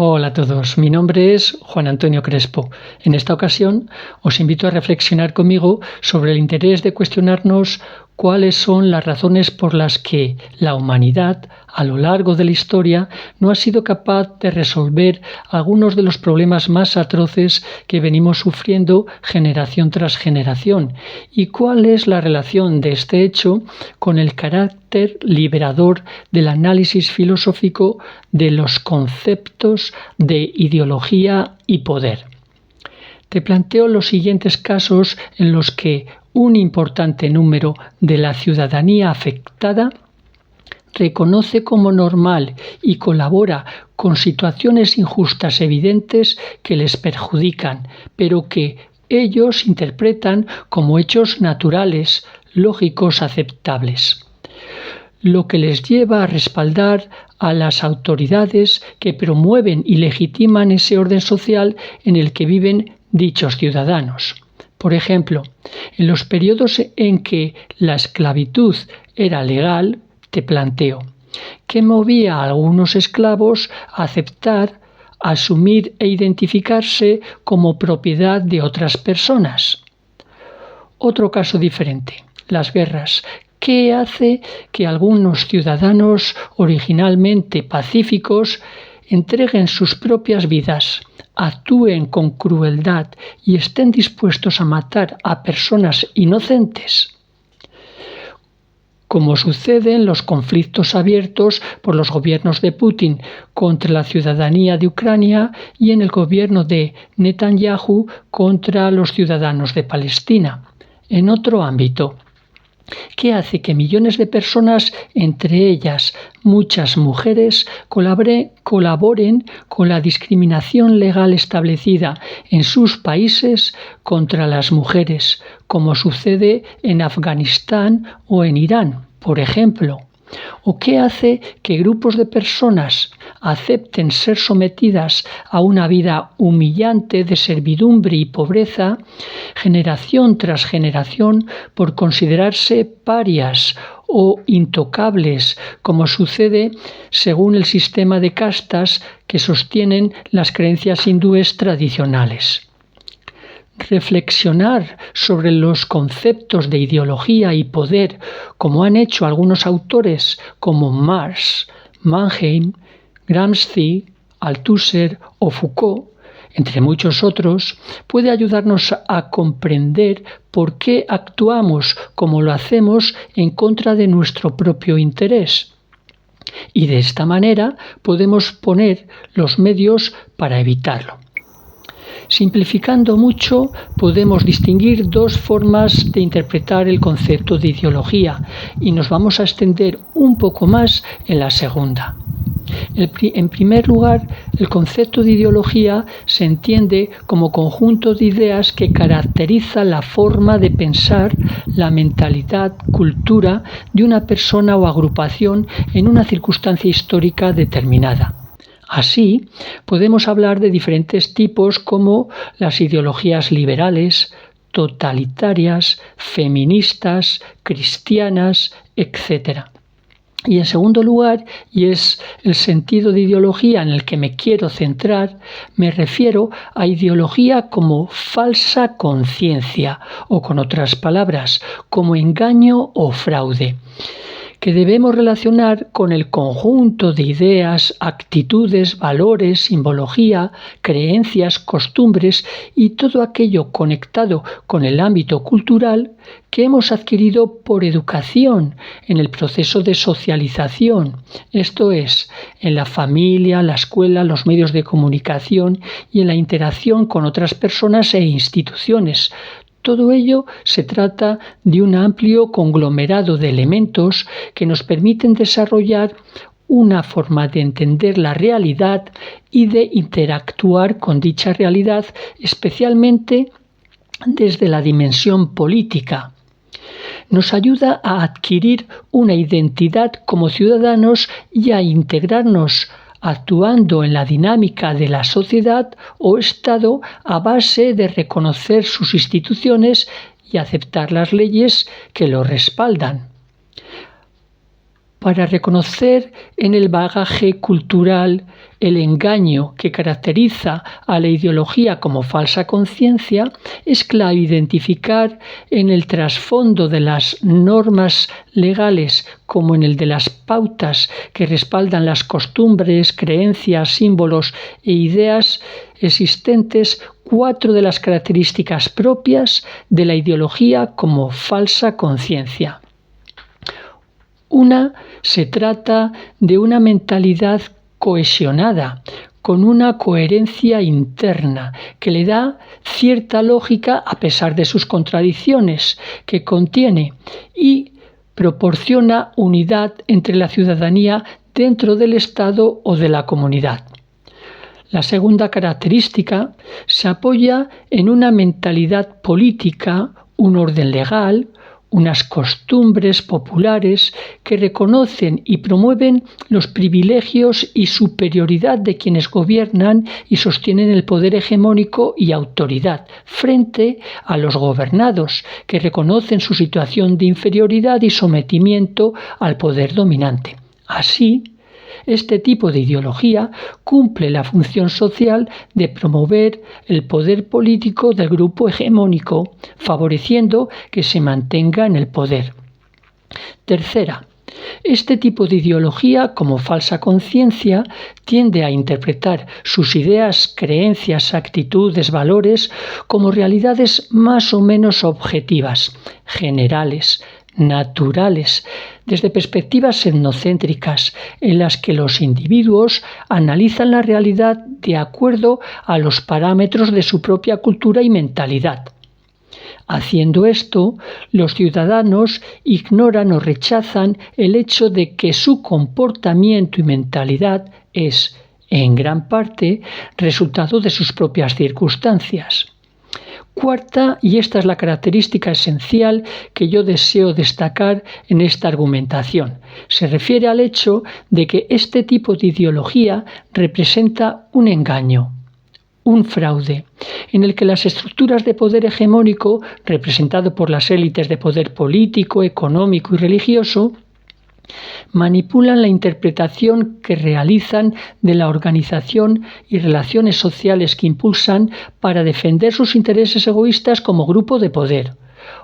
Hola a todos, mi nombre es Juan Antonio Crespo. En esta ocasión os invito a reflexionar conmigo sobre el interés de cuestionarnos cuáles son las razones por las que la humanidad, a lo largo de la historia, no ha sido capaz de resolver algunos de los problemas más atroces que venimos sufriendo generación tras generación, y cuál es la relación de este hecho con el carácter liberador del análisis filosófico de los conceptos de ideología y poder. Te planteo los siguientes casos en los que un importante número de la ciudadanía afectada reconoce como normal y colabora con situaciones injustas evidentes que les perjudican, pero que ellos interpretan como hechos naturales, lógicos, aceptables, lo que les lleva a respaldar a las autoridades que promueven y legitiman ese orden social en el que viven dichos ciudadanos. Por ejemplo, en los periodos en que la esclavitud era legal, te planteo, ¿qué movía a algunos esclavos a aceptar, asumir e identificarse como propiedad de otras personas? Otro caso diferente, las guerras. ¿Qué hace que algunos ciudadanos originalmente pacíficos entreguen sus propias vidas, actúen con crueldad y estén dispuestos a matar a personas inocentes? Como sucede en los conflictos abiertos por los gobiernos de Putin contra la ciudadanía de Ucrania y en el gobierno de Netanyahu contra los ciudadanos de Palestina. En otro ámbito, ¿qué hace que millones de personas, entre ellas muchas mujeres, colaboren con la discriminación legal establecida en sus países contra las mujeres, como sucede en Afganistán o en Irán, por ejemplo? ¿O qué hace que grupos de personas acepten ser sometidas a una vida humillante de servidumbre y pobreza, generación tras generación, por considerarse parias o intocables, como sucede según el sistema de castas que sostienen las creencias hindúes tradicionales? Reflexionar sobre los conceptos de ideología y poder, como han hecho algunos autores como Marx, Mannheim, Gramsci, Althusser o Foucault, entre muchos otros, puede ayudarnos a comprender por qué actuamos como lo hacemos en contra de nuestro propio interés. Y de esta manera podemos poner los medios para evitarlo. Simplificando mucho, podemos distinguir dos formas de interpretar el concepto de ideología y nos vamos a extender un poco más en la segunda. En primer lugar, el concepto de ideología se entiende como conjunto de ideas que caracteriza la forma de pensar, la mentalidad, cultura de una persona o agrupación en una circunstancia histórica determinada. Así, podemos hablar de diferentes tipos como las ideologías liberales, totalitarias, feministas, cristianas, etc. Y en segundo lugar, y es el sentido de ideología en el que me quiero centrar, me refiero a ideología como falsa conciencia, o con otras palabras, como engaño o fraude, que debemos relacionar con el conjunto de ideas, actitudes, valores, simbología, creencias, costumbres y todo aquello conectado con el ámbito cultural que hemos adquirido por educación en el proceso de socialización, esto es, en la familia, la escuela, los medios de comunicación y en la interacción con otras personas e instituciones. Todo ello se trata de un amplio conglomerado de elementos que nos permiten desarrollar una forma de entender la realidad y de interactuar con dicha realidad, especialmente desde la dimensión política. Nos ayuda a adquirir una identidad como ciudadanos y a integrarnos actuando en la dinámica de la sociedad o Estado a base de reconocer sus instituciones y aceptar las leyes que lo respaldan. Para reconocer en el bagaje cultural el engaño que caracteriza a la ideología como falsa conciencia, es clave identificar en el trasfondo de las normas legales como en el de las pautas que respaldan las costumbres, creencias, símbolos e ideas existentes 4 de las características propias de la ideología como falsa conciencia. Una, se trata de una mentalidad cohesionada, con una coherencia interna que le da cierta lógica a pesar de sus contradicciones, que contiene y proporciona unidad entre la ciudadanía dentro del Estado o de la comunidad. La segunda característica se apoya en una mentalidad política, un orden legal, unas costumbres populares que reconocen y promueven los privilegios y superioridad de quienes gobiernan y sostienen el poder hegemónico y autoridad frente a los gobernados, que reconocen su situación de inferioridad y sometimiento al poder dominante. Así, este tipo de ideología cumple la función social de promover el poder político del grupo hegemónico, favoreciendo que se mantenga en el poder. Tercera, este tipo de ideología, como falsa conciencia, tiende a interpretar sus ideas, creencias, actitudes, valores como realidades más o menos objetivas, generales, naturales, desde perspectivas etnocéntricas, en las que los individuos analizan la realidad de acuerdo a los parámetros de su propia cultura y mentalidad. Haciendo esto, los ciudadanos ignoran o rechazan el hecho de que su comportamiento y mentalidad es, en gran parte, resultado de sus propias circunstancias. Cuarta, y esta es la característica esencial que yo deseo destacar en esta argumentación, se refiere al hecho de que este tipo de ideología representa un engaño, un fraude, en el que las estructuras de poder hegemónico, representado por las élites de poder político, económico y religioso, manipulan la interpretación que realizan de la organización y relaciones sociales que impulsan para defender sus intereses egoístas como grupo de poder.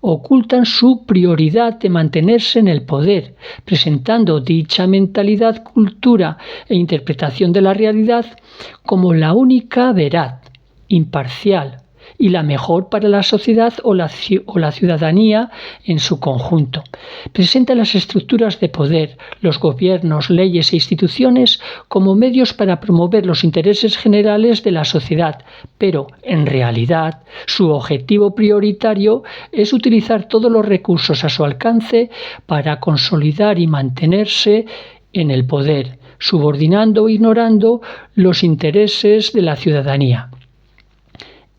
Ocultan su prioridad de mantenerse en el poder, presentando dicha mentalidad, cultura e interpretación de la realidad como la única veraz, imparcial y la mejor para la sociedad o la ciudadanía en su conjunto. Presenta las estructuras de poder, los gobiernos, leyes e instituciones como medios para promover los intereses generales de la sociedad, pero, en realidad, su objetivo prioritario es utilizar todos los recursos a su alcance para consolidar y mantenerse en el poder, subordinando o ignorando los intereses de la ciudadanía.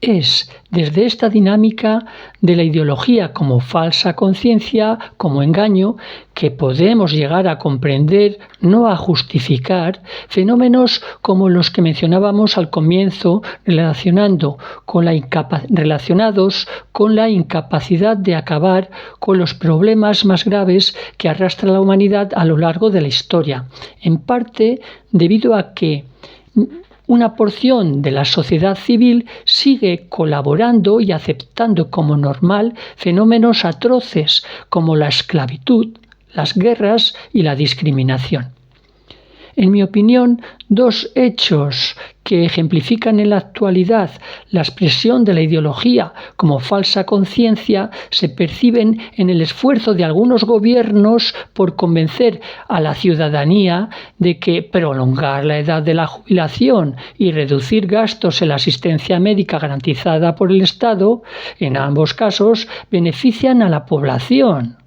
Es desde esta dinámica de la ideología como falsa conciencia, como engaño, que podemos llegar a comprender, no a justificar, fenómenos como los que mencionábamos al comienzo, relacionados con la incapacidad de acabar con los problemas más graves que arrastra la humanidad a lo largo de la historia, en parte debido a que una porción de la sociedad civil sigue colaborando y aceptando como normal fenómenos atroces como la esclavitud, las guerras y la discriminación. En mi opinión, dos hechos que ejemplifican en la actualidad la expresión de la ideología como falsa conciencia se perciben en el esfuerzo de algunos gobiernos por convencer a la ciudadanía de que prolongar la edad de la jubilación y reducir gastos en la asistencia médica garantizada por el Estado, en ambos casos, benefician a la población.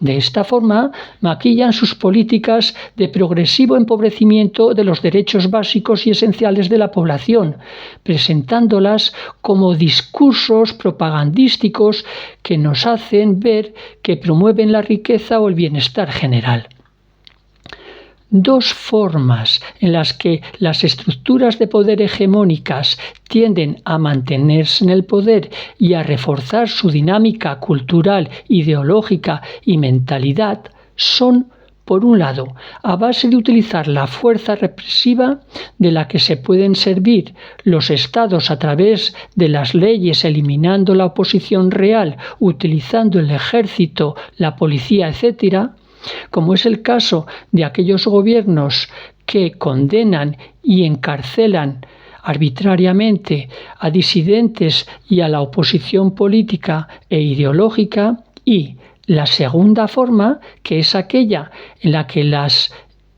De esta forma, maquillan sus políticas de progresivo empobrecimiento de los derechos básicos y esenciales de la población, presentándolas como discursos propagandísticos que nos hacen ver que promueven la riqueza o el bienestar general. Dos formas en las que las estructuras de poder hegemónicas tienden a mantenerse en el poder y a reforzar su dinámica cultural, ideológica y mentalidad son por un lado, a base de utilizar la fuerza represiva de la que se pueden servir los estados a través de las leyes, eliminando la oposición real, utilizando el ejército, la policía, etc., como es el caso de aquellos gobiernos que condenan y encarcelan arbitrariamente a disidentes y a la oposición política e ideológica, y la segunda forma, que es aquella en la que las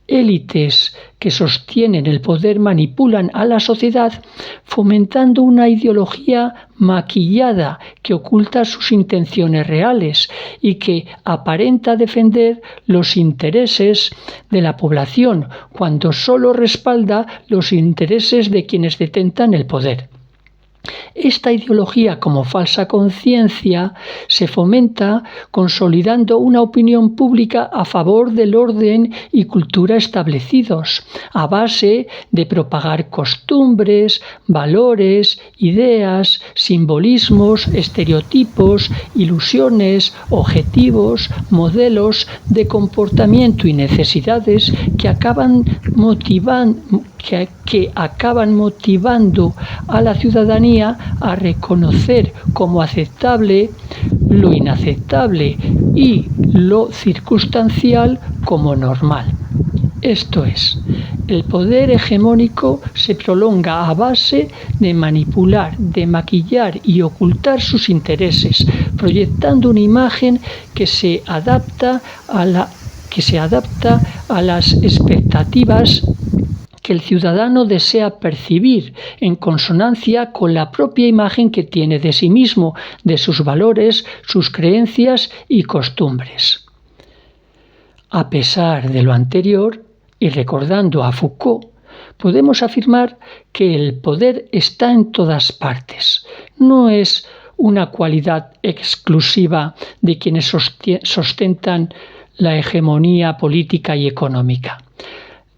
élites que sostienen el poder manipulan a la sociedad, fomentando una ideología maquillada que oculta sus intenciones reales y que aparenta defender los intereses de la población cuando solo respalda los intereses de quienes detentan el poder. Esta ideología como falsa conciencia se fomenta consolidando una opinión pública a favor del orden y cultura establecidos, a base de propagar costumbres, valores, ideas, simbolismos, estereotipos, ilusiones, objetivos, modelos de comportamiento y necesidades que acaban motivando a la ciudadanía a reconocer como aceptable lo inaceptable y lo circunstancial como normal. Esto es, el poder hegemónico se prolonga a base de manipular, de maquillar y ocultar sus intereses, proyectando una imagen que se adapta a las expectativas que el ciudadano desea percibir en consonancia con la propia imagen que tiene de sí mismo, de sus valores, sus creencias y costumbres. A pesar de lo anterior, y recordando a Foucault, podemos afirmar que el poder está en todas partes. No es una cualidad exclusiva de quienes sostentan la hegemonía política y económica.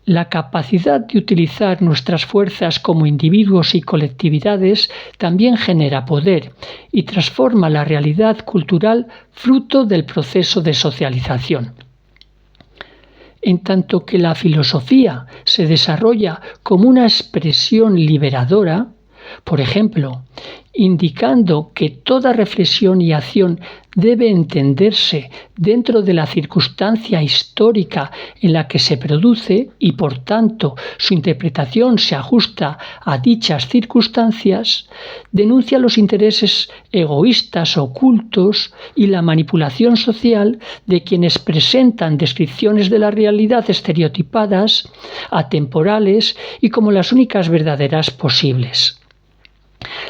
La capacidad de utilizar nuestras fuerzas como individuos y colectividades también genera poder y transforma la realidad cultural fruto del proceso de socialización. En tanto que la filosofía se desarrolla como una expresión liberadora, por ejemplo, indicando que toda reflexión y acción debe entenderse dentro de la circunstancia histórica en la que se produce y, por tanto, su interpretación se ajusta a dichas circunstancias, denuncia los intereses egoístas ocultos y la manipulación social de quienes presentan descripciones de la realidad estereotipadas, atemporales y como las únicas verdaderas posibles.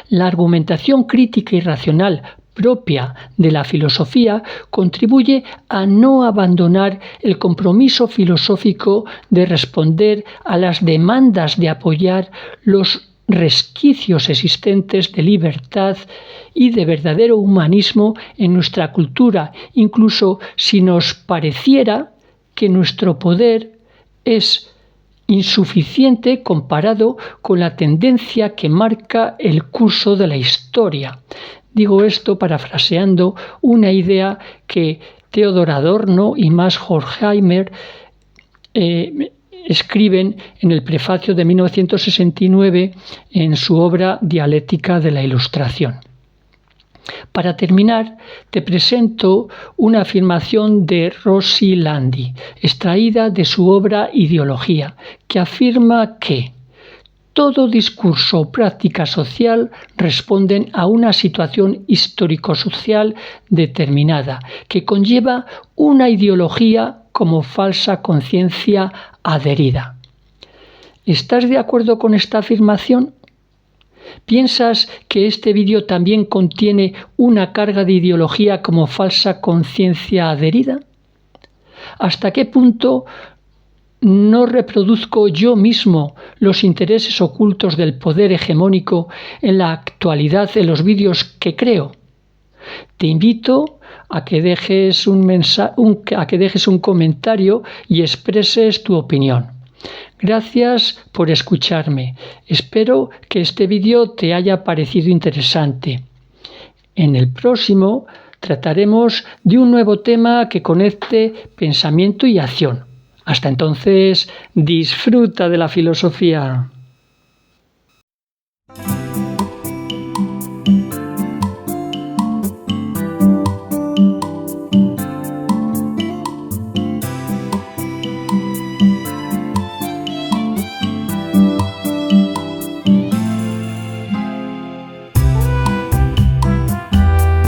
La argumentación crítica y racional propia de la filosofía contribuye a no abandonar el compromiso filosófico de responder a las demandas de apoyar los resquicios existentes de libertad y de verdadero humanismo en nuestra cultura, incluso si nos pareciera que nuestro poder es insuficiente comparado con la tendencia que marca el curso de la historia. Digo esto parafraseando una idea que Theodor Adorno y Max Horkheimer escriben en el prefacio de 1969 en su obra Dialéctica de la Ilustración. Para terminar, te presento una afirmación de Rossi Landi, extraída de su obra Ideología, que afirma que todo discurso o práctica social responden a una situación histórico-social determinada, que conlleva una ideología como falsa conciencia adherida. ¿Estás de acuerdo con esta afirmación? ¿Piensas que este vídeo también contiene una carga de ideología como falsa conciencia adherida? ¿Hasta qué punto no reproduzco yo mismo los intereses ocultos del poder hegemónico en la actualidad en los vídeos que creo? Te invito a que dejes un comentario y expreses tu opinión. Gracias por escucharme. Espero que este vídeo te haya parecido interesante. En el próximo trataremos de un nuevo tema que conecte pensamiento y acción. Hasta entonces, disfruta de la filosofía.